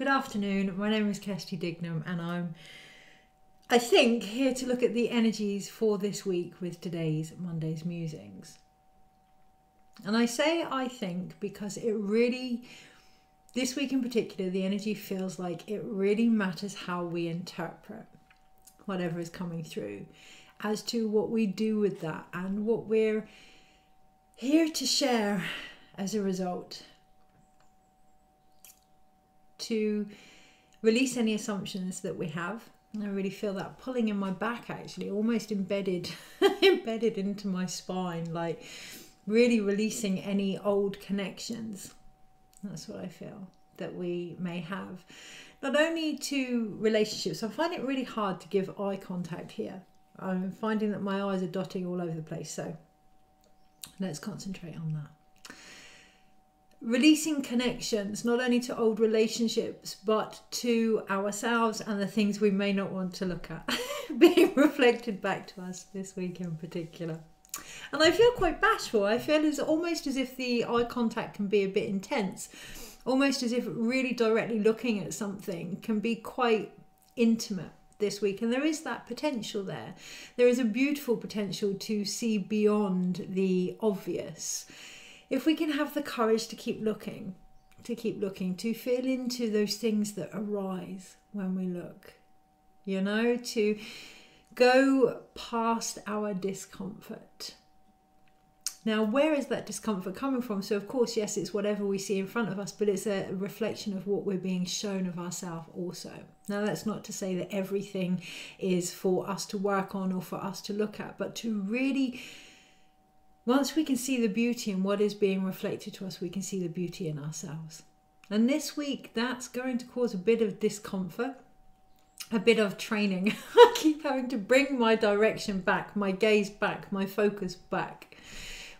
afternoon, my name is Kirsty Dignam and I think here to look at the energies for this week with today's Monday's Musings. And I say I think because it really, this week in particular, the energy feels like it really matters how we interpret whatever is coming through as to what we do with that and what we're here to share as a result. To release any assumptions that we have. I really feel that pulling in my back, actually, almost embedded into my spine, like really releasing any old connections. That's what I feel that we may have. Not only to relationships, I find it really hard to give eye contact here. I'm finding that my eyes are dotting all over the place, so let's concentrate on that. Releasing connections, not only to old relationships, but to ourselves and the things we may not want to look at, being reflected back to us this week in particular. And I feel quite bashful. I feel almost as if the eye contact can be a bit intense, almost as if really directly looking at something can be quite intimate this week. And there is that potential there. There is a beautiful potential to see beyond the obvious. If we can have the courage to keep looking, to feel into those things that arise when we look, you know, to go past our discomfort. Now, where is that discomfort coming from? So, of course, yes, it's whatever we see in front of us, but it's a reflection of what we're being shown of ourselves also. Now, that's not to say that everything is for us to work on or for us to look at, but to really... Once we can see the beauty in what is being reflected to us, we can see the beauty in ourselves. And this week, that's going to cause a bit of discomfort, a bit of training. I keep having to bring my direction back, my gaze back, my focus back.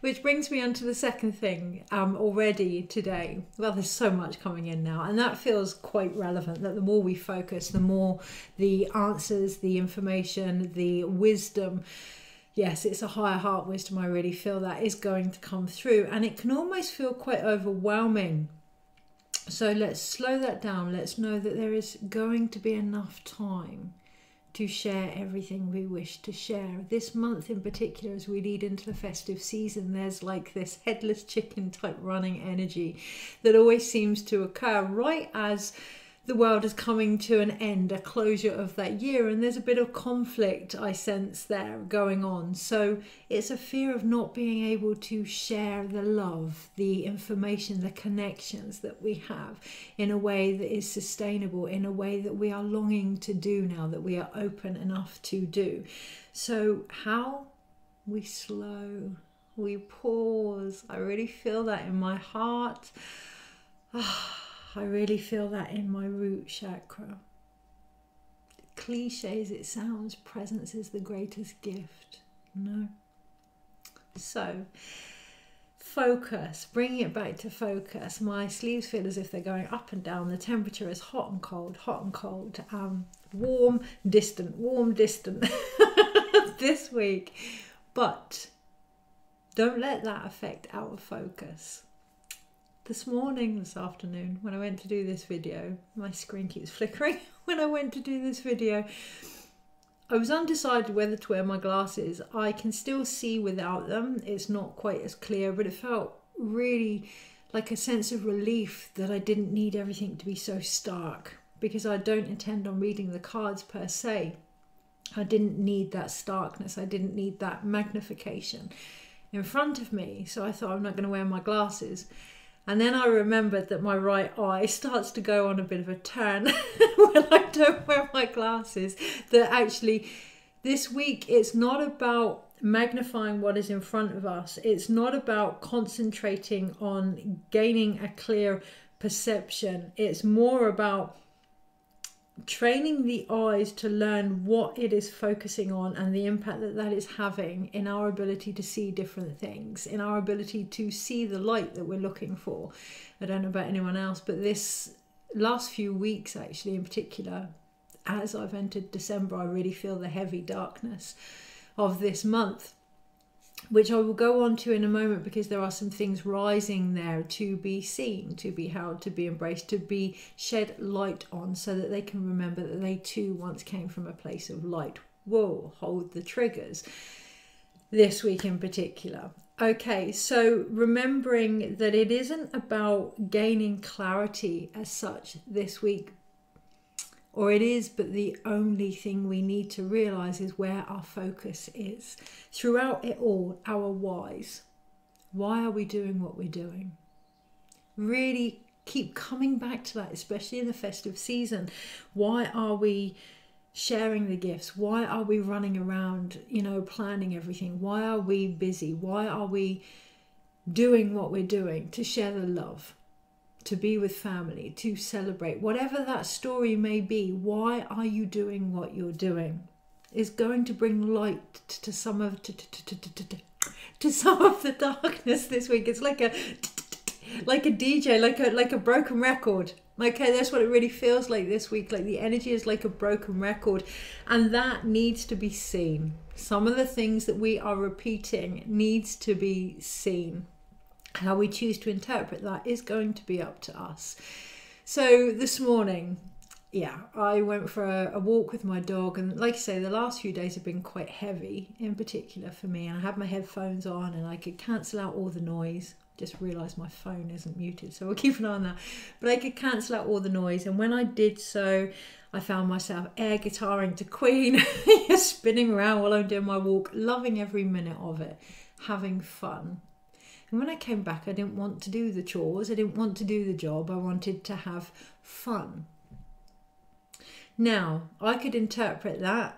Which brings me on to the second thing already today. Well, there's so much coming in now, and that feels quite relevant, that the more we focus, the more the answers, the information, the wisdom, yes, it's a higher heart wisdom, I really feel that is going to come through, and it can almost feel quite overwhelming. So let's slow that down. Let's know that there is going to be enough time to share everything we wish to share. This month in particular, as we lead into the festive season, there's like this headless chicken type running energy that always seems to occur right as the world is coming to an end, a closure of that year, and there's a bit of conflict I sense there going on. So it's a fear of not being able to share the love, the information, the connections that we have in a way that is sustainable, in a way that we are longing to do now, that we are open enough to do. So how? We slow, we pause. I really feel that in my heart. I really feel that in my root chakra. Cliche as it sounds, presence is the greatest gift. No. So, focus, bringing it back to focus. My sleeves feel as if they're going up and down. The temperature is hot and cold, warm, distant this week. But don't let that affect our focus. This afternoon, when I went to do this video, my screen keeps flickering. When I went to do this video, I was undecided whether to wear my glasses. I can still see without them. It's not quite as clear, but it felt really like a sense of relief that I didn't need everything to be so stark, because I don't intend on reading the cards per se. I didn't need that starkness. I didn't need that magnification in front of me. So I thought, I'm not going to wear my glasses. And then I remembered that my right eye starts to go on a bit of a turn when I don't wear my glasses. That actually this week, it's not about magnifying what is in front of us. It's not about concentrating on gaining a clear perception. It's more about training the eyes to learn what it is focusing on and the impact that that is having in our ability to see different things, in our ability to see the light that we're looking for. I don't know about anyone else, but this last few weeks actually in particular, as I've entered December, I really feel the heavy darkness of this month which I will go on to in a moment, because there are some things rising there to be seen, to be held, to be embraced, to be shed light on, so that they can remember that they too once came from a place of light. Whoa, hold the triggers this week in particular. Okay, so remembering that it isn't about gaining clarity as such this week, or it is, but the only thing we need to realize is where our focus is. Throughout it all, our whys. Why are we doing what we're doing? Really keep coming back to that, especially in the festive season. Why are we sharing the gifts? Why are we running around, planning everything? Why are we busy? Why are we doing what we're doing? To share the love, to be with family, to celebrate, whatever that story may be. Why are you doing what you're doing? Is going to bring light to some of some of the darkness this week. It's like a DJ, like a broken record. Okay, that's what it really feels like this week. Like the energy is like a broken record, and that needs to be seen. Some of the things that we are repeating needs to be seen. How we choose to interpret that is going to be up to us. So this morning, I went for a walk with my dog, and like I say, the last few days have been quite heavy, in particular for me, and I had my headphones on and I could cancel out all the noise. Just realised my phone isn't muted, so we'll keep an eye on that. But I could cancel out all the noise, and when I did so, I found myself air guitaring to Queen, spinning around while I'm doing my walk, loving every minute of it, having fun. And when I came back, I didn't want to do the chores, I didn't want to do the job, I wanted to have fun. Now, I could interpret that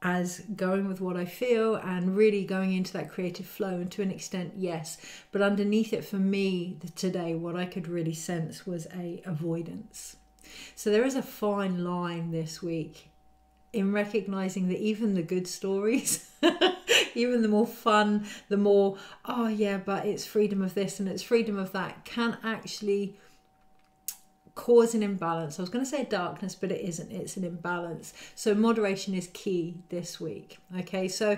as going with what I feel and really going into that creative flow, and to an extent, yes. But underneath it for me today, what I could really sense was a avoidance. So there is a fine line this week in recognizing that even the good stories, even the more fun, the more, oh yeah, but it's freedom of this and it's freedom of that, can actually cause an imbalance. I was going to say darkness, but it isn't. It's an imbalance. So moderation is key this week. Okay, so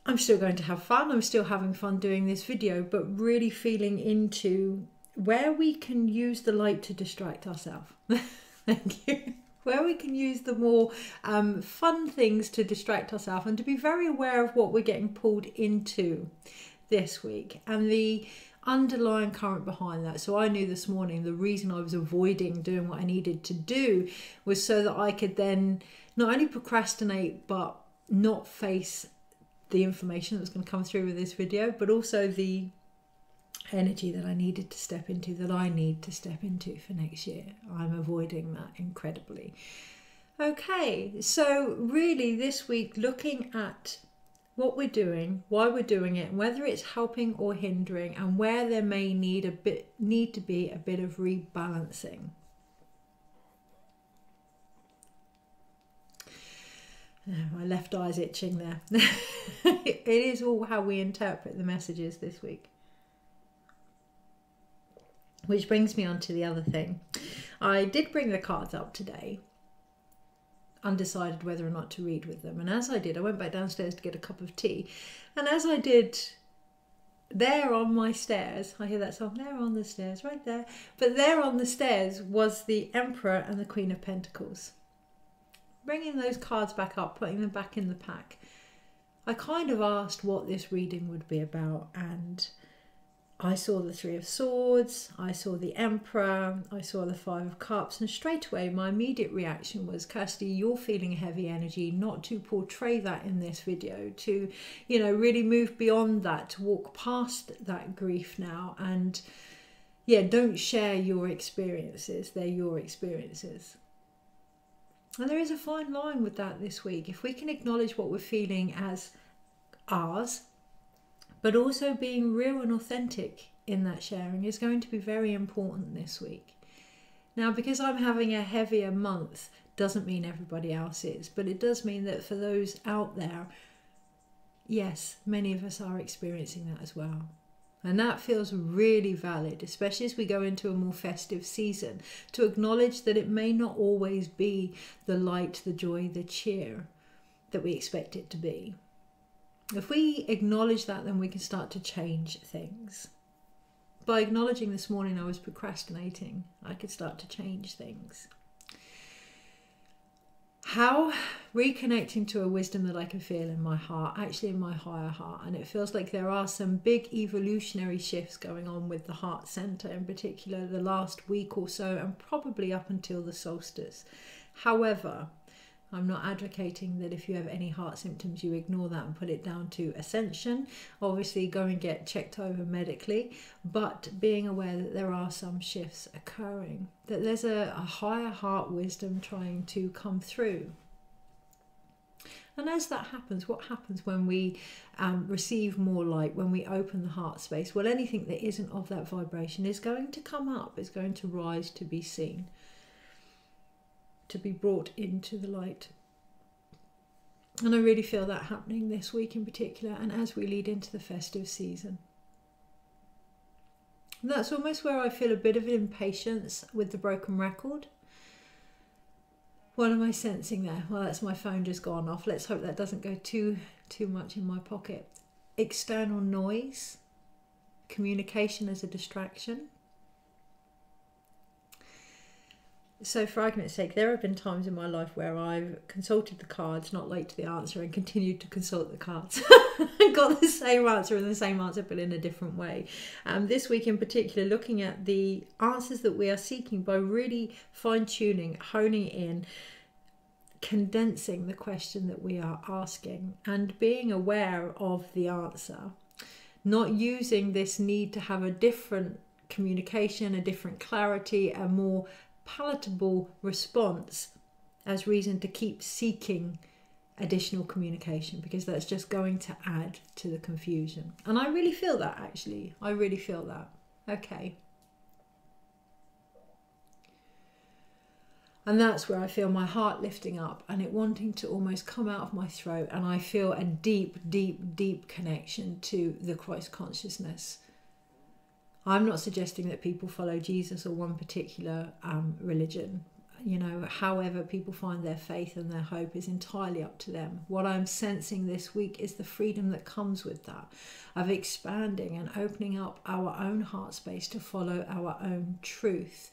I'm still going to have fun. I'm still having fun doing this video, but really feeling into where we can use the light to distract ourselves. Thank you. Where we can use the more fun things to distract ourselves, and to be very aware of what we're getting pulled into this week and the underlying current behind that. So I knew this morning the reason I was avoiding doing what I needed to do was so that I could then not only procrastinate but not face the information that's going to come through with this video, but also the energy that I needed to step into, that I need to step into for next year. I'm avoiding that incredibly. Okay, so really this week looking at what we're doing, why we're doing it, and whether it's helping or hindering, and where there may need to be a bit of rebalancing. My left eye's itching there. It is all how we interpret the messages this week. Which brings me on to the other thing. I did bring the cards up today, undecided whether or not to read with them. And as I did, I went back downstairs to get a cup of tea. And as I did, there on my stairs, I hear that song, there on the stairs, right there. But there on the stairs was the Emperor and the Queen of Pentacles. Bringing those cards back up, putting them back in the pack. I kind of asked what this reading would be about, and I saw the Three of Swords, I saw the Emperor, I saw the Five of Cups, and straight away my immediate reaction was, Kirsty, you're feeling heavy energy, not to portray that in this video, to, really move beyond that, to walk past that grief now, and don't share your experiences, they're your experiences. And there is a fine line with that this week. If we can acknowledge what we're feeling as ours, but also being real and authentic in that sharing is going to be very important this week. Now, because I'm having a heavier month doesn't mean everybody else is, but it does mean that for those out there, yes, many of us are experiencing that as well. And that feels really valid, especially as we go into a more festive season, to acknowledge that it may not always be the light, the joy, the cheer that we expect it to be. If we acknowledge that, then we can start to change things. By acknowledging this morning I was procrastinating, I could start to change things. How? Reconnecting to a wisdom that I can feel in my heart, actually in my higher heart. And it feels like there are some big evolutionary shifts going on with the heart center in particular the last week or so, and probably up until the solstice. However, I'm not advocating that if you have any heart symptoms you ignore that and put it down to ascension. Obviously go and get checked over medically, but being aware that there are some shifts occurring, that there's a higher heart wisdom trying to come through. And as that happens, what happens when we receive more light, when we open the heart space? Well, anything that isn't of that vibration is going to come up, is going to rise to be seen, to be brought into the light. And I really feel that happening this week in particular, and as we lead into the festive season. And that's almost where I feel a bit of impatience with the broken record. What am I sensing there? Well, that's my phone just gone off. Let's hope that doesn't go too much in my pocket. External noise, communication as a distraction. So for argument's sake, there have been times in my life where I've consulted the cards, not late to the answer, and continued to consult the cards. and got the same answer and the same answer but in a different way. This week in particular, looking at the answers that we are seeking by really fine-tuning, honing in, condensing the question that we are asking and being aware of the answer, not using this need to have a different communication, a different clarity, a more palatable response as reason to keep seeking additional communication, because that's just going to add to the confusion. And I really feel that, actually. I really feel that. Okay. And that's where I feel my heart lifting up and it wanting to almost come out of my throat, and I feel a deep, deep, deep connection to the Christ consciousness. I'm not suggesting that people follow Jesus or one particular religion. You know, however people find their faith and their hope is entirely up to them. What I'm sensing this week is the freedom that comes with that, of expanding and opening up our own heart space to follow our own truth.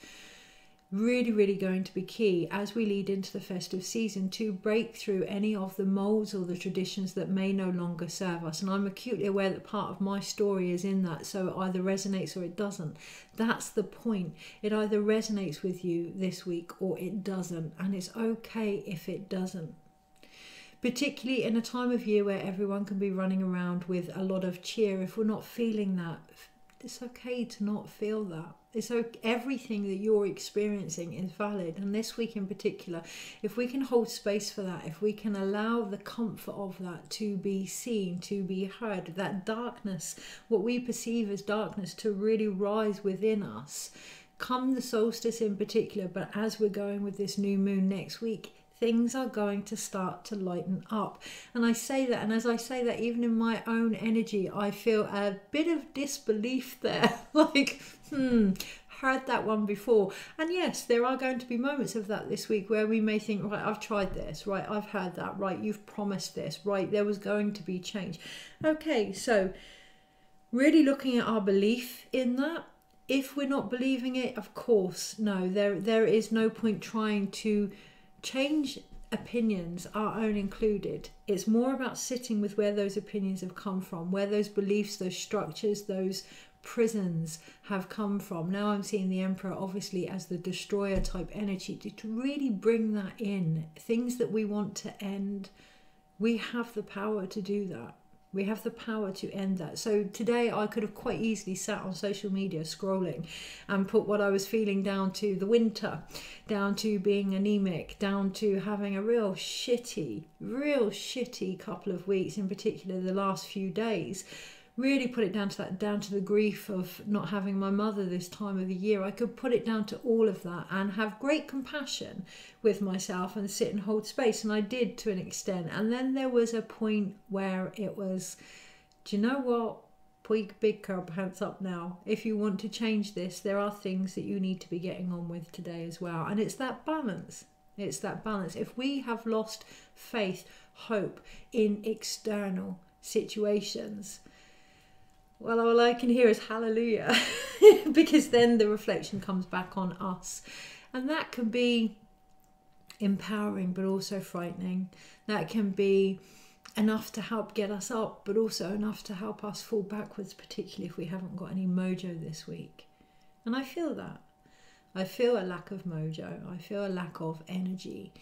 Really, really going to be key as we lead into the festive season to break through any of the molds or the traditions that may no longer serve us. And I'm acutely aware that part of my story is in that, so it either resonates or it doesn't. That's the point. It either resonates with you this week or it doesn't, and it's okay if it doesn't. Particularly in a time of year where everyone can be running around with a lot of cheer. If we're not feeling that, it's okay to not feel that. It's okay. Everything that you're experiencing is valid. And this week in particular, if we can hold space for that, if we can allow the comfort of that to be seen, to be heard, that darkness, what we perceive as darkness, to really rise within us, come the solstice in particular, but as we're going with this new moon next week, things are going to start to lighten up. And I say that, and as I say that, even in my own energy, I feel a bit of disbelief there. Like, heard that one before. And yes, there are going to be moments of that this week where we may think, right, I've tried this, right, I've heard that, right, you've promised this, right, there was going to be change. Okay, so really looking at our belief in that. If we're not believing it, of course, no, there is no point trying to change opinions, our own included. It's more about sitting with where those opinions have come from, where those beliefs, those structures, those prisons have come from. Now I'm seeing the Emperor obviously as the destroyer type energy, to really bring that in. Things that we want to end, we have the power to do that. We have the power to end that. So today I could have quite easily sat on social media scrolling and put what I was feeling down to the winter, down to being anemic, down to having a real shitty couple of weeks, in particular the last few days. Really put it down to that, down to the grief of not having my mother this time of the year. I could put it down to all of that and have great compassion with myself and sit and hold space. And I did to an extent. And then there was a point where it was, do you know what? Put your big girl pants up now. If you want to change this, there are things that you need to be getting on with today as well. And it's that balance. It's that balance. If we have lost faith, hope in external situations, well, all I can hear is hallelujah. Because then the reflection comes back on us, and that can be empowering but also frightening. That can be enough to help get us up, but also enough to help us fall backwards, particularly if we haven't got any mojo this week. And I feel that. I feel a lack of mojo. I feel a lack of energy.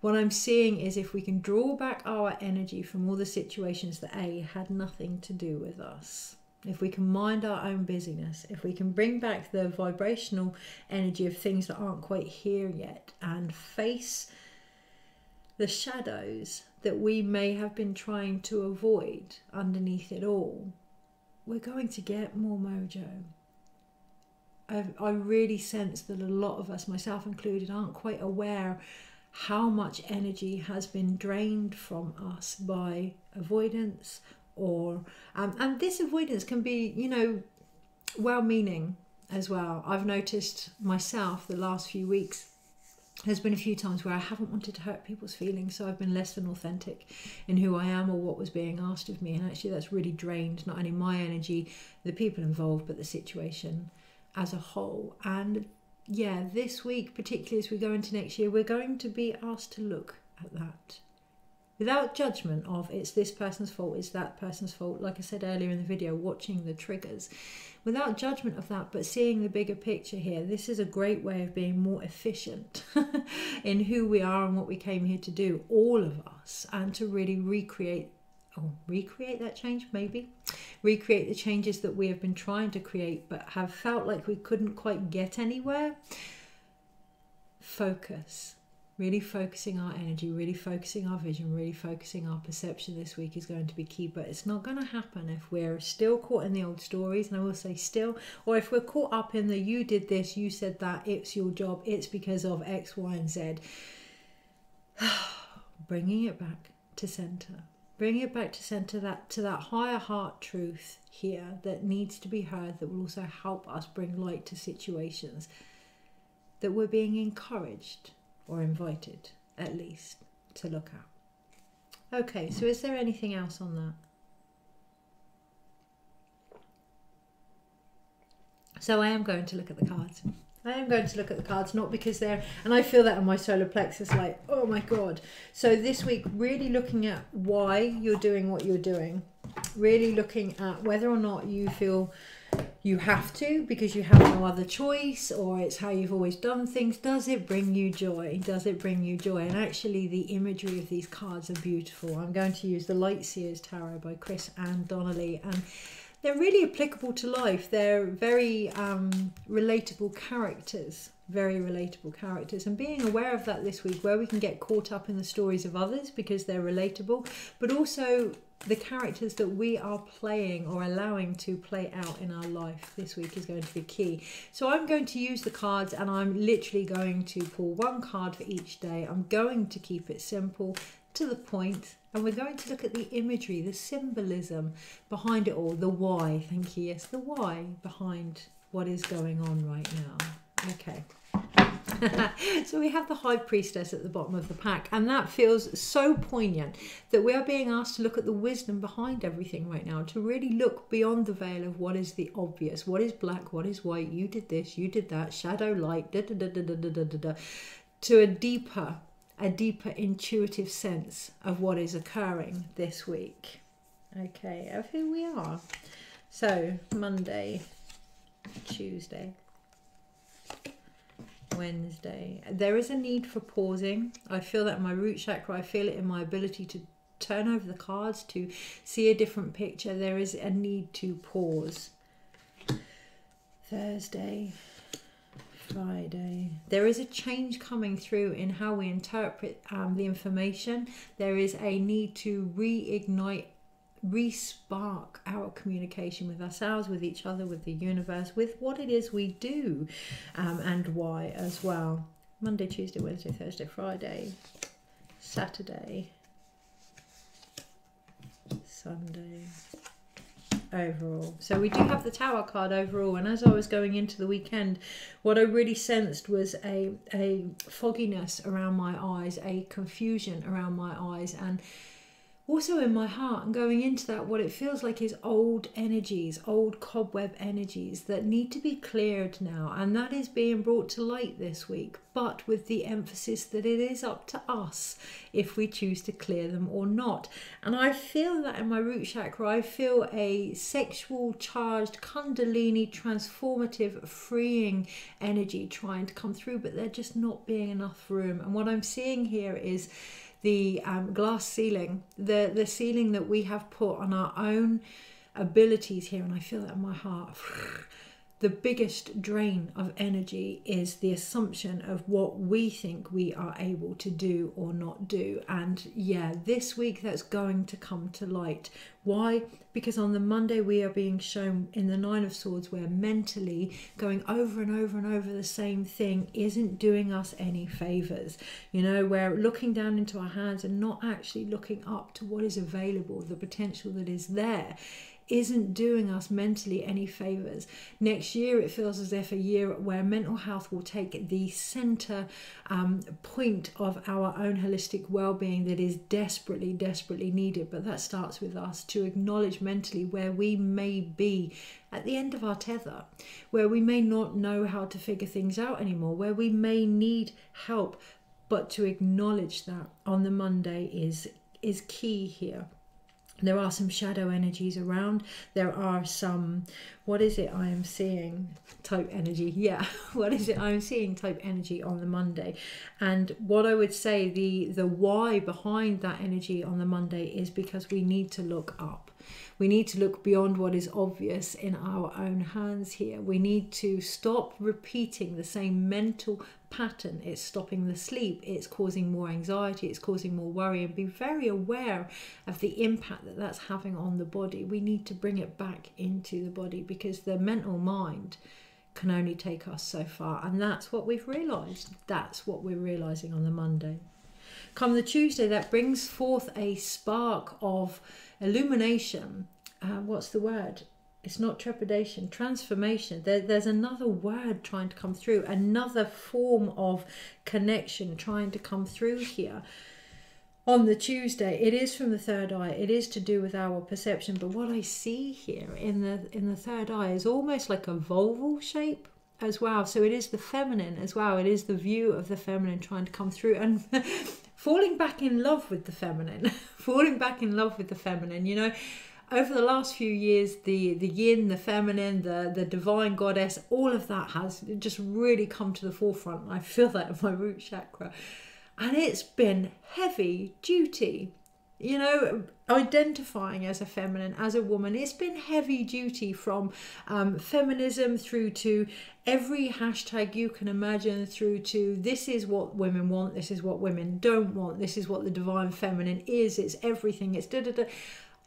What I'm seeing is if we can draw back our energy from all the situations that had nothing to do with us, if we can mind our own busyness, if we can bring back the vibrational energy of things that aren't quite here yet and face the shadows that we may have been trying to avoid underneath it all, we're going to get more mojo. I really sense that a lot of us, myself included, aren't quite aware how much energy has been drained from us by avoidance, or and this avoidance can be, you know, well-meaning as well. I've noticed myself the last few weeks, there's been a few times where I haven't wanted to hurt people's feelings, so I've been less than authentic in who I am or what was being asked of me, and actually that's really drained not only my energy, the people involved, but the situation as a whole. And yeah, this week, particularly as we go into next year, we're going to be asked to look at that without judgment of it's this person's fault, it's that person's fault. Like I said earlier in the video, watching the triggers, without judgment of that, but seeing the bigger picture here. This is a great way of being more efficient in who we are and what we came here to do, all of us, and to really recreate that change, maybe recreate the changes that we have been trying to create but have felt like we couldn't quite get anywhere. Focus. Really focusing our energy, really focusing our vision, really focusing our perception this week is going to be key. But it's not going to happen if we're still caught in the old stories, and I will say still, or if we're caught up in the you did this, you said that, it's your job, it's because of X, Y, and Z. Bringing it back to center. Bringing it back to center, to that higher heart truth here that needs to be heard, that will also help us bring light to situations that we're being encouraged or invited, at least, to look at. Okay, so is there anything else on that? So I am going to look at the cards. I am going to look at the cards, not because they're, and I feel that in my solar plexus, like, oh my God. So this week, really looking at why you're doing what you're doing. Really looking at whether or not you feel you have to because you have no other choice, or it's how you've always done things. Does it bring you joy? Does it bring you joy? And actually the imagery of these cards are beautiful. I'm going to use the Light Seers Tarot by Chris and Donnelly, and they're really applicable to life. They're very relatable characters, very relatable characters, and being aware of that this week, where we can get caught up in the stories of others because they're relatable, but also the characters that we are playing or allowing to play out in our life this week is going to be key. So I'm going to use the cards, and I'm literally going to pull one card for each day. I'm going to keep it simple, to the point, and we're going to look at the imagery, the symbolism behind it all, the why. Thank you. Yes, the why behind what is going on right now. Okay. So we have the High Priestess at the bottom of the pack, and that feels so poignant that we are being asked to look at the wisdom behind everything right now, to really look beyond the veil of what is the obvious, what is black, what is white, you did this, you did that, shadow, light, da, da, da, da, da, da, da, da, to a deeper intuitive sense of what is occurring this week. Okay, of who we are. So Monday, Tuesday, Wednesday. There is a need for pausing. I feel that in my root chakra. I feel it in my ability to turn over the cards, to see a different picture. There is a need to pause. Thursday, Friday. There is a change coming through in how we interpret the information. There is a need to reignite, re-spark our communication with ourselves, with each other, with the universe, with what it is we do, and why as well. Monday, Tuesday, Wednesday, Thursday, Friday, Saturday, Sunday. Overall. So we do have the Tower card overall, and as I was going into the weekend, what I really sensed was a fogginess around my eyes, a confusion around my eyes, and also in my heart and going into that, what it feels like is old energies, old cobweb energies that need to be cleared now. And that is being brought to light this week, but with the emphasis that it is up to us if we choose to clear them or not. And I feel that in my root chakra, I feel a sexual charged, kundalini, transformative, freeing energy trying to come through, but there just not being enough room. And what I'm seeing here is the glass ceiling, the ceiling that we have put on our own abilities here, and I feel that in my heart. The biggest drain of energy is the assumption of what we think we are able to do or not do. And yeah, this week that's going to come to light. Why? Because on the Monday we are being shown in the Nine of Swords where mentally going over and over and over the same thing isn't doing us any favors. You know, we're looking down into our hands and not actually looking up to what is available, the potential that is there, isn't doing us mentally any favors. Next year it feels as if a year where mental health will take the center point of our own holistic well-being that is desperately needed. But that starts with us to acknowledge mentally where we may be at the end of our tether, where we may not know how to figure things out anymore, where we may need help. But to acknowledge that on the Monday is key here. There are some shadow energies around. There are some, what is it I am seeing type energy? Yeah, what is it I'm seeing type energy on the Monday? And what I would say, the why behind that energy on the Monday is because we need to look up. We need to look beyond what is obvious in our own hands here. We need to stop repeating the same mental pattern. It's stopping the sleep. It's causing more anxiety. It's causing more worry. And be very aware of the impact that that's having on the body. We need to bring it back into the body because the mental mind can only take us so far. And that's what we've realised. That's what we're realising on the Monday. Come the Tuesday, that brings forth a spark of illumination. What's the word? It's not trepidation, transformation. There's another word trying to come through, another form of connection trying to come through here. On the Tuesday, it is from the third eye. It is to do with our perception. But what I see here in the third eye is almost like a vulval shape as well. So it is the feminine as well. It is the view of the feminine trying to come through and falling back in love with the feminine. Falling back in love with the feminine. You know, over the last few years, the yin, the feminine, the divine goddess, all of that has just really come to the forefront. I feel that in my root chakra. And it's been heavy duty. You know, identifying as a feminine, as a woman, it's been heavy duty, from feminism through to every hashtag you can imagine, through to this is what women want, this is what women don't want, this is what the divine feminine is, it's everything, it's da-da-da.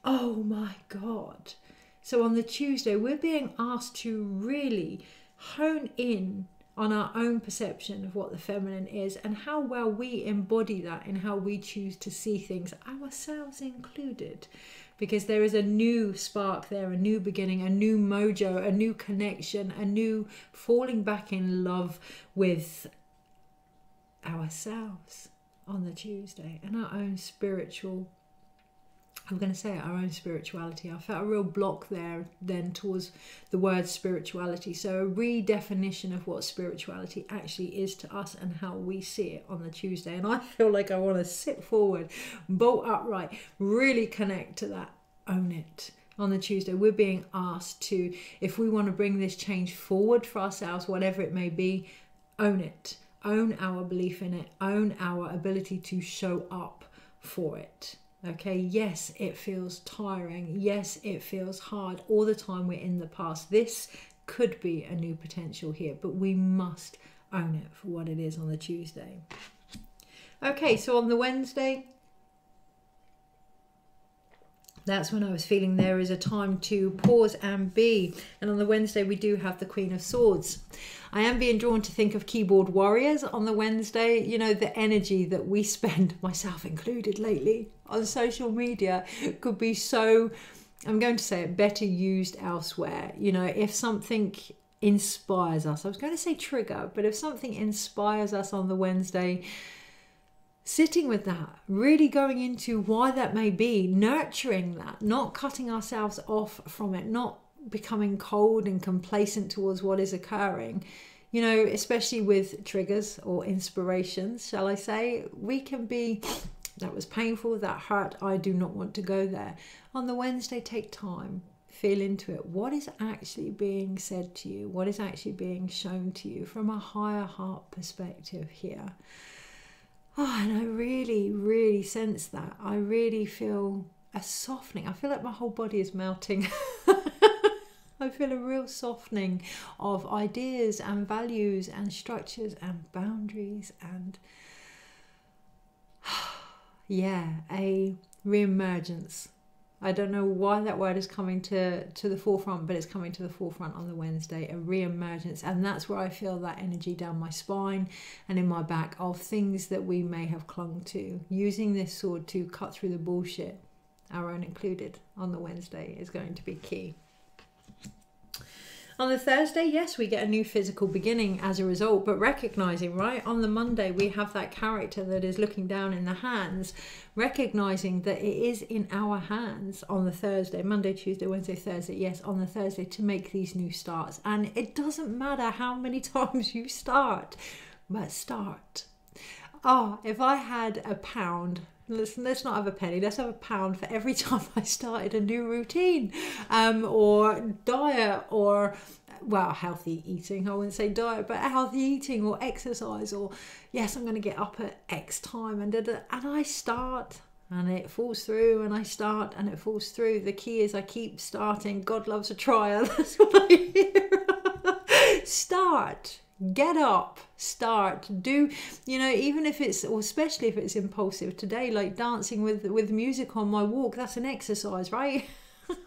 Oh my God. So on the Tuesday, we're being asked to really hone in on our own perception of what the feminine is and how well we embody that in how we choose to see things, ourselves included, because there is a new spark there, a new beginning, a new mojo, a new connection, a new falling back in love with ourselves on the Tuesday and our own spiritual, I'm going to say our own spirituality. I felt a real block there then towards the word spirituality. So a redefinition of what spirituality actually is to us and how we see it on the Tuesday. And I feel like I want to sit forward, bolt upright, really connect to that, own it. On the Tuesday, we're being asked to, if we want to bring this change forward for ourselves, whatever it may be, own it. Own our belief in it. Own our ability to show up for it. Okay, yes, it feels tiring. Yes, it feels hard. All the time we're in the past. This could be a new potential here, but we must own it for what it is on the Tuesday. Okay, so on the Wednesday, that's when I was feeling there is a time to pause and be. And on the Wednesday, we do have the Queen of Swords. I am being drawn to think of keyboard warriors on the Wednesday. You know, the energy that we spend, myself included lately, on social media could be so, I'm going to say it, better used elsewhere. You know, if something inspires us, I was going to say trigger, but if something inspires us on the Wednesday, sitting with that, really going into why that may be, nurturing that, not cutting ourselves off from it, not becoming cold and complacent towards what is occurring. You know, especially with triggers or inspirations, shall I say, we can be, that was painful, that hurt, I do not want to go there. On the Wednesday, take time, feel into it. What is actually being said to you? What is actually being shown to you from a higher heart perspective here? Oh, and I really, really sense that. I really feel a softening. I feel like my whole body is melting. I feel a real softening of ideas and values and structures and boundaries and yeah, a re-emergence. I don't know why that word is coming to the forefront, but it's coming to the forefront on the Wednesday, a re-emergence. And that's where I feel that energy down my spine and in my back of things that we may have clung to. Using this sword to cut through the bullshit, our own included, on the Wednesday is going to be key. On the Thursday, yes, we get a new physical beginning as a result, but recognizing, right, on the Monday, we have that character that is looking down in the hands, recognizing that it is in our hands on the Thursday, Monday, Tuesday, Wednesday, Thursday, yes, on the Thursday, to make these new starts. And it doesn't matter how many times you start, but start. Oh, if I had £1, let's not have a penny, let's have £1 for every time I started a new routine or diet or, well, healthy eating. I wouldn't say diet, but healthy eating or exercise, or yes, I'm going to get up at X time and I start and it falls through and I start and it falls through. The key is I keep starting. God loves a trial. That's what I hear. Start. Get up, start, do, you know, even if it's, or especially if it's impulsive today, like dancing with music on my walk, that's an exercise, right?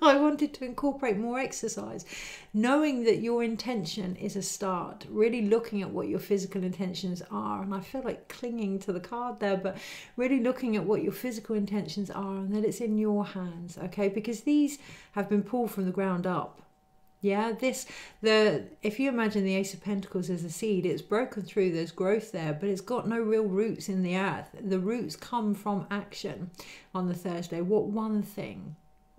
I wanted to incorporate more exercise. Knowing that your intention is a start, really looking at what your physical intentions are. And I feel like clinging to the card there, but really looking at what your physical intentions are and that it's in your hands, okay? Because these have been pulled from the ground up. Yeah, if you imagine the Ace of Pentacles as a seed, it's broken through, there's growth there, but it's got no real roots in the earth. The roots come from action on the Thursday. What one thing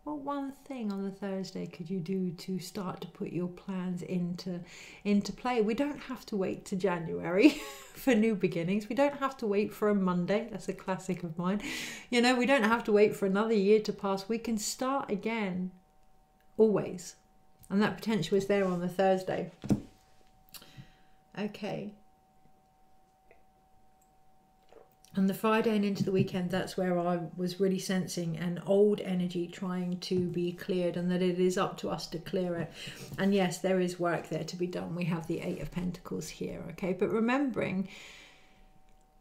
on the Thursday could you do to start to put your plans into play? We don't have to wait to January for new beginnings. We don't have to wait for a Monday. That's a classic of mine. You know, we don't have to wait for another year to pass. We can start again, always. And that potential is there on the Thursday. Okay. And the Friday and into the weekend, that's where I was really sensing an old energy trying to be cleared, and that it is up to us to clear it. And yes, there is work there to be done. We have the 8 of Pentacles here, okay? But remembering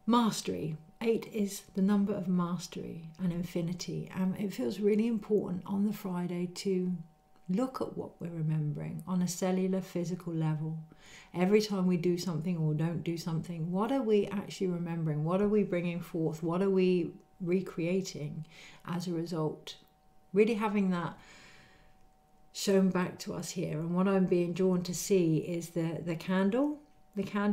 mastery. 8 is the number of mastery and infinity. It feels really important on the Friday to look at what we're remembering on a cellular, physical level. Every time we do something or don't do something, what are we actually remembering? What are we bringing forth? What are we recreating as a result? Really having that shown back to us here. And what I'm being drawn to see is the candle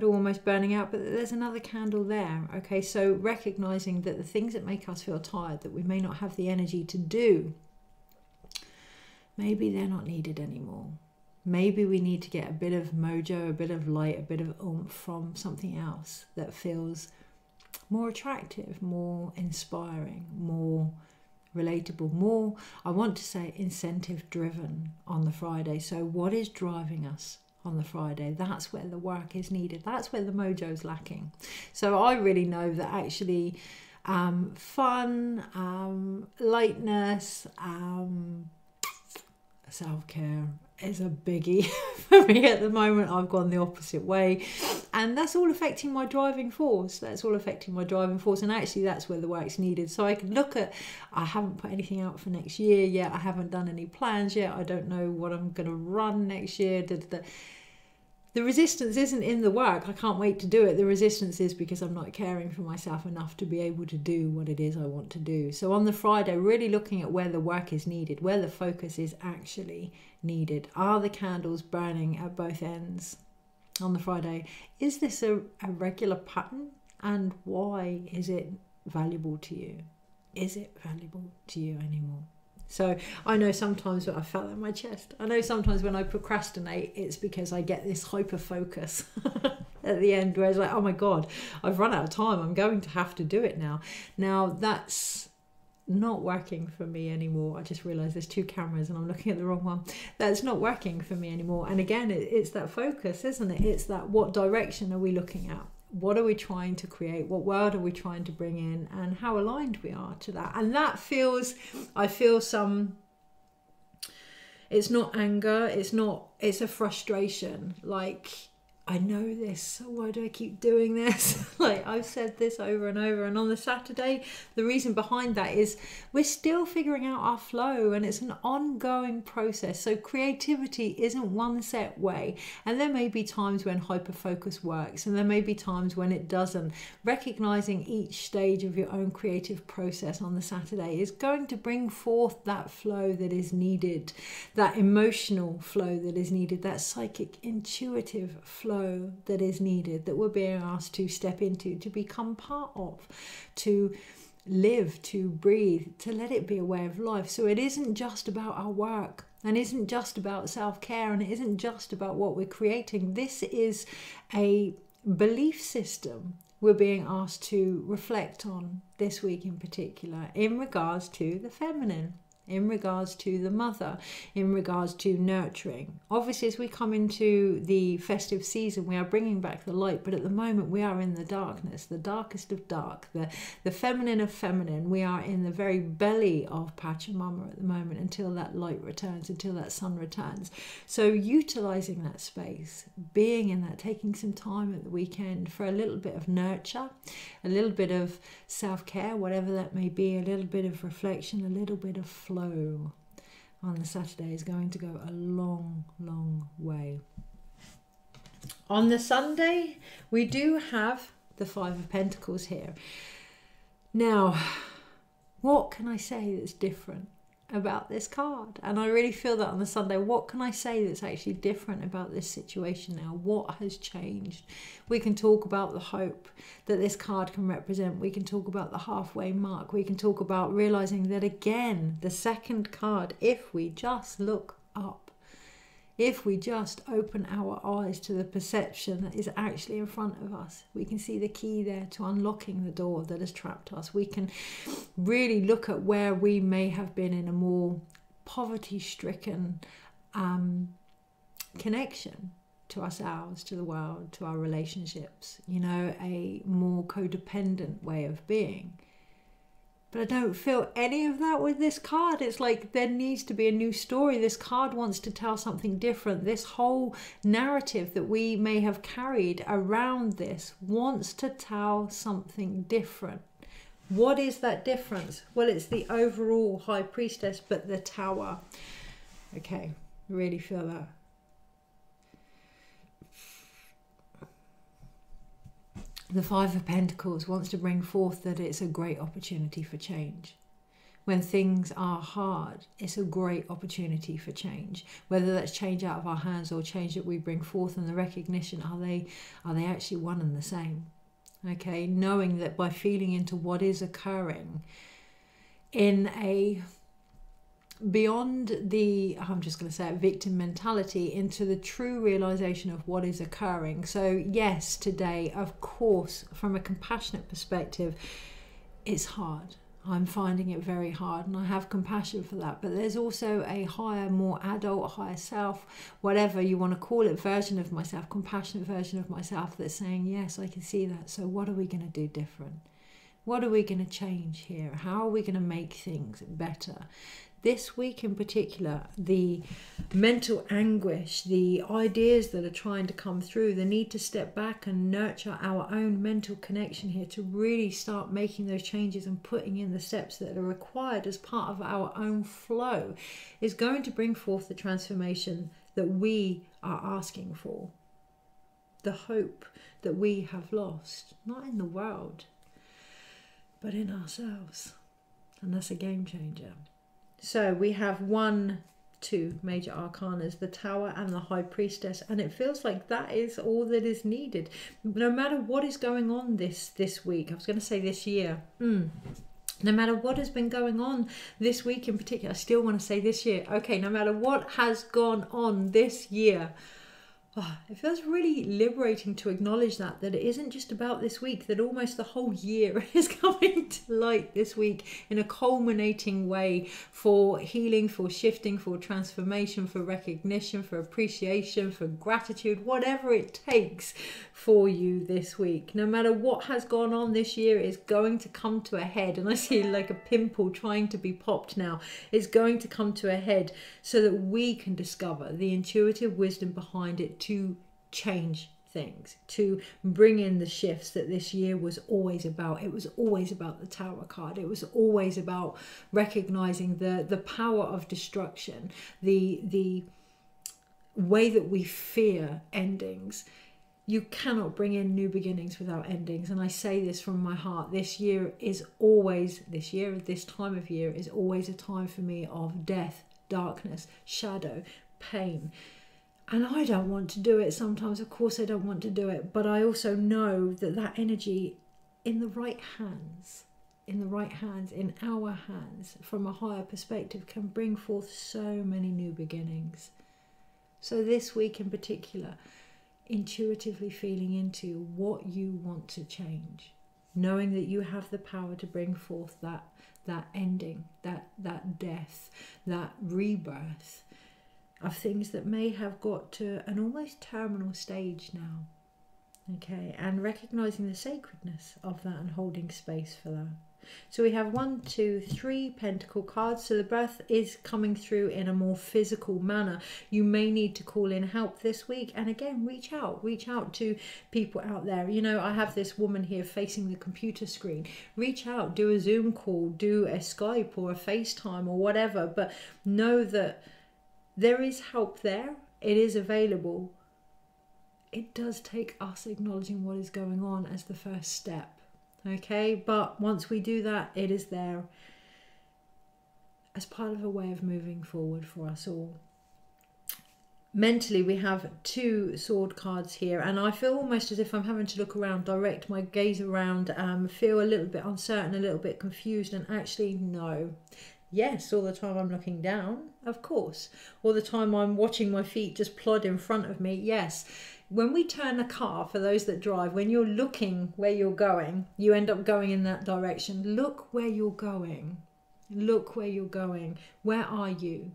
almost burning out, but there's another candle there. Okay, so recognizing that the things that make us feel tired, that we may not have the energy to do, maybe they're not needed anymore. Maybe we need to get a bit of mojo, a bit of light, a bit of oomph from something else that feels more attractive, more inspiring, more relatable, more, I want to say, incentive driven on the Friday. So what is driving us on the Friday? That's where the work is needed. That's where the mojo's lacking. So I really know that actually fun, lightness, self-care is a biggie for me at the moment. I've gone the opposite way, and that's all affecting my driving force. And actually that's where the work's needed. So I can look at, I haven't put anything out for next year yet. I haven't done any plans yet. I don't know what I'm going to run next year. The resistance isn't in the work. I can't wait to do it. The resistance is because I'm not caring for myself enough to be able to do what it is I want to do. So on the Friday, really looking at where the work is needed, where the focus is actually needed. Are the candles burning at both ends on the Friday? Is this a regular pattern? And why is it valuable to you? Is it valuable to you anymore? So I know sometimes when I felt in my chest, I know sometimes when I procrastinate, it's because I get this hyper focus at the end where it's like, oh my God, I've run out of time. I'm going to have to do it now. Now that's not working for me anymore. I just realized there's 2 cameras and I'm looking at the wrong one. That's not working for me anymore. And again, it's that focus, isn't it? It's that, what direction are we looking at? What are we trying to create? What world are we trying to bring in? And how aligned we are to that. And that feels, I feel some, it's not anger, it's a frustration. Like, I know this, so why do I keep doing this? Like, I've said this over and over. And on the Saturday, the reason behind that is we're still figuring out our flow, and it's an ongoing process. So creativity isn't one set way. And there may be times when hyperfocus works, and there may be times when it doesn't. Recognizing each stage of your own creative process on the Saturday is going to bring forth that flow that is needed, that emotional flow that is needed, that psychic, intuitive flow that is needed, that we're being asked to step into, to become part of, to live, to breathe, to let it be a way of life. So it isn't just about our work, and isn't just about self-care, and it isn't just about what we're creating. This is a belief system we're being asked to reflect on this week in particular, in regards to the feminine, in regards to the mother, in regards to nurturing. Obviously, as we come into the festive season, we are bringing back the light, but at the moment we are in the darkness, the darkest of dark, the feminine of feminine. We are in the very belly of Pachamama at the moment, until that light returns, until that sun returns. So utilizing that space, being in that, taking some time at the weekend for a little bit of nurture, a little bit of self-care, whatever that may be, a little bit of reflection, a little bit of flow on the Saturday is going to go a long, long way. On the Sunday, we do have the 5 of Pentacles here. Now, what can I say that's different about this card? And I really feel that on the Sunday, what can I say that's actually different about this situation now? What has changed? We can talk about the hope that this card can represent. We can talk about the halfway mark. We can talk about realizing that, again, the second card, if we just look up, if we just open our eyes to the perception that is actually in front of us, we can see the key there to unlocking the door that has trapped us. We can really look at where we may have been in a more poverty-stricken connection to ourselves, to the world, to our relationships, you know, a more codependent way of being. But I don't feel any of that with this card. It's like there needs to be a new story. This card wants to tell something different. This whole narrative that we may have carried around this wants to tell something different. What is that difference? Well, it's the overall High Priestess, but the Tower. Okay, really feel that. The 5 of Pentacles wants to bring forth that it's a great opportunity for change. When things are hard, it's a great opportunity for change. Whether that's change out of our hands or change that we bring forth, and the recognition, are they actually one and the same? Okay, knowing that by feeling into what is occurring in a beyond the, I'm just going to say it, victim mentality, into the true realization of what is occurring. So yes, today, of course, from a compassionate perspective, it's hard. I'm finding it very hard, and I have compassion for that. But there's also a higher, more adult, higher self, whatever you want to call it, version of myself, compassionate version of myself, that's saying, yes, I can see that. So what are we going to do different? What are we going to change here? How are we going to make things better? This week in particular, the mental anguish, the ideas that are trying to come through, the need to step back and nurture our own mental connection here to really start making those changes and putting in the steps that are required as part of our own flow, is going to bring forth the transformation that we are asking for. The hope that we have lost, not in the world, but in ourselves. And that's a game changer. So we have one two major arcanas, the Tower and the High Priestess, and it feels like that is all that is needed. No matter what is going on this week, I was going to say this year, no matter what has been going on this week in particular, I still want to say this year, okay, no matter what has gone on this year, it feels really liberating to acknowledge that it isn't just about this week, that almost the whole year is coming to light this week in a culminating way for healing, for shifting, for transformation, for recognition, for appreciation, for gratitude, whatever it takes for you this week. No matter what has gone on this year is going to come to a head. And I see like a pimple trying to be popped now. It's going to come to a head so that we can discover the intuitive wisdom behind it to change things, to bring in the shifts that this year was always about. It was always about the Tower card. It was always about recognizing the power of destruction, the way that we fear endings. You cannot bring in new beginnings without endings. And I say this from my heart. This time of year is always a time for me of death, darkness, shadow, pain. And I don't want to do it sometimes. Of course I don't want to do it. But I also know that energy in the right hands, in our hands, from a higher perspective, can bring forth so many new beginnings. So this week in particular, intuitively feeling into what you want to change, knowing that you have the power to bring forth that ending, that death, that rebirth of things that may have got to an almost terminal stage now. Okay, and recognizing the sacredness of that and holding space for that. So we have 1, 2, 3 pentacle cards. So the breath is coming through in a more physical manner. You may need to call in help this week. And again, reach out to people out there. You know, I have this woman here facing the computer screen. Reach out, do a Zoom call, do a Skype or a FaceTime or whatever. But know that there is help there. It is available. It does take us acknowledging what is going on as the first step. Okay, but once we do that, it is there as part of a way of moving forward for us all. Mentally, we have 2 sword cards here, and I feel almost as if I'm having to look around, direct my gaze around, feel a little bit uncertain, a little bit confused, and actually no. Yes, all the time I'm looking down, of course. All the time I'm watching my feet just plod in front of me, yes. When we turn a car, for those that drive, when you're looking where you're going, you end up going in that direction. Look where you're going. Look where you're going. Where are you?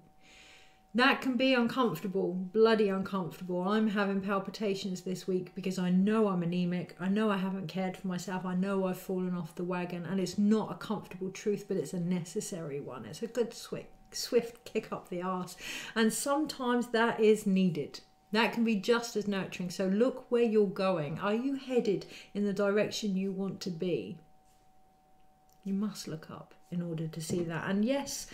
That can be uncomfortable, bloody uncomfortable. I'm having palpitations this week because I know I'm anemic. I know I haven't cared for myself. I know I've fallen off the wagon, and it's not a comfortable truth, but it's a necessary one. It's a good swift kick up the arse. And sometimes that is needed. That can be just as nurturing. So look where you're going. Are you headed in the direction you want to be? You must look up in order to see that. And yes,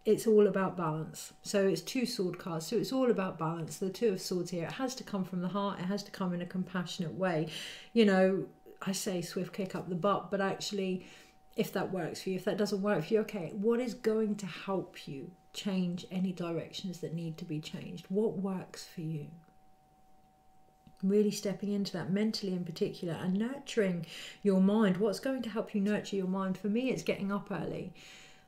it's all about balance. So it's 2 sword cards. So it's all about balance. The 2 of swords here. It has to come from the heart. It has to come in a compassionate way. You know, I say swift kick up the butt, but actually, if that works for you, if that doesn't work for you, okay, what is going to help you change any directions that need to be changed? What works for you? Really stepping into that mentally in particular and nurturing your mind. What's going to help you nurture your mind? For me, it's getting up early.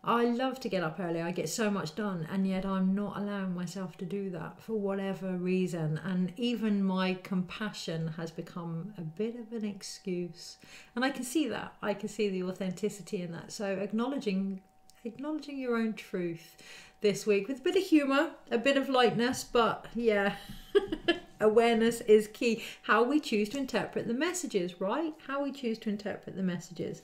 I love to get up early. I get so much done, and yet I'm not allowing myself to do that for whatever reason. And even my compassion has become a bit of an excuse. And I can see that. I can see the authenticity in that. So acknowledging your own truth this week with a bit of humour, a bit of lightness, but yeah, awareness is key. How we choose to interpret the messages, right? How we choose to interpret the messages.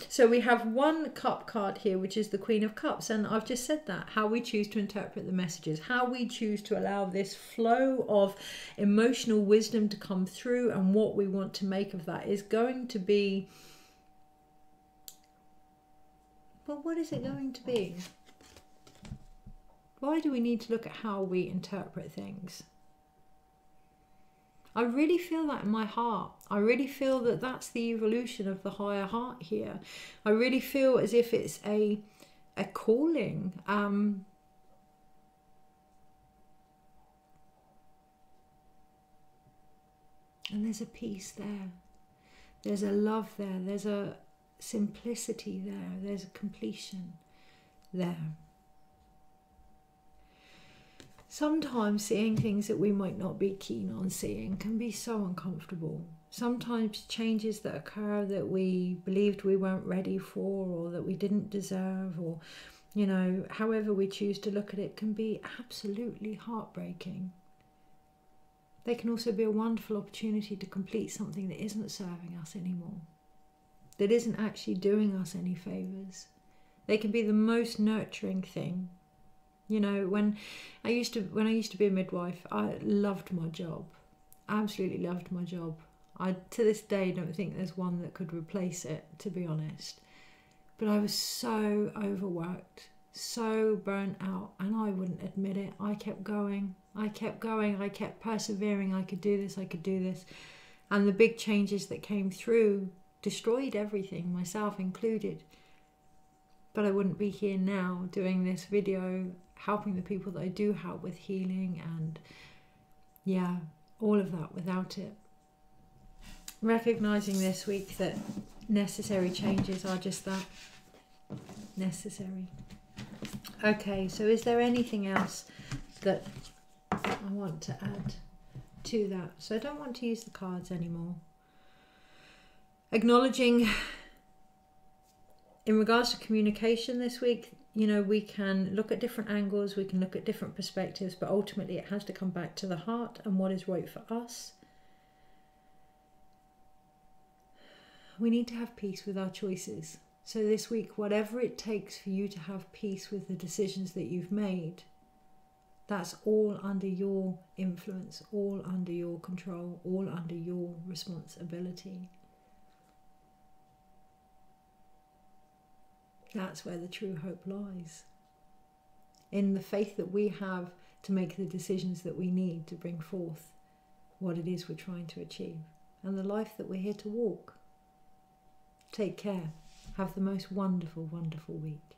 So we have 1 cup card here, which is the Queen of Cups, and I've just said that. How we choose to interpret the messages, how we choose to allow this flow of emotional wisdom to come through, and what we want to make of that is going to be, well, what is it going to be? Why do we need to look at how we interpret things? I really feel that in my heart. I really feel that that's the evolution of the higher heart here. I really feel as if it's a calling. And there's a peace there. There's a love there. There's a simplicity there. There's a completion there. Sometimes seeing things that we might not be keen on seeing can be so uncomfortable. Sometimes changes that occur that we believed we weren't ready for, or that we didn't deserve, or, you know, however we choose to look at it, can be absolutely heartbreaking. They can also be a wonderful opportunity to complete something that isn't serving us anymore, that isn't actually doing us any favours. They can be the most nurturing thing. You know, when I used to be a midwife, I loved my job. Absolutely loved my job. I, to this day, don't think there's one that could replace it, to be honest. But I was so overworked, so burnt out, and I wouldn't admit it. I kept going. I kept persevering. I could do this. And the big changes that came through destroyed everything, myself included. But I wouldn't be here now doing this video, helping the people that I do help with healing, and yeah, all of that without it. Recognizing this week that necessary changes are just that, necessary. Okay, so is there anything else that I want to add to that? So I don't want to use the cards anymore. Acknowledging, in regards to communication this week, you know, we can look at different angles, we can look at different perspectives, but ultimately it has to come back to the heart and what is right for us. We need to have peace with our choices. So this week, whatever it takes for you to have peace with the decisions that you've made, that's all under your influence, all under your control, all under your responsibility. That's where the true hope lies. In the faith that we have to make the decisions that we need to bring forth what it is we're trying to achieve, and the life that we're here to walk. Take care. Have the most wonderful, wonderful week.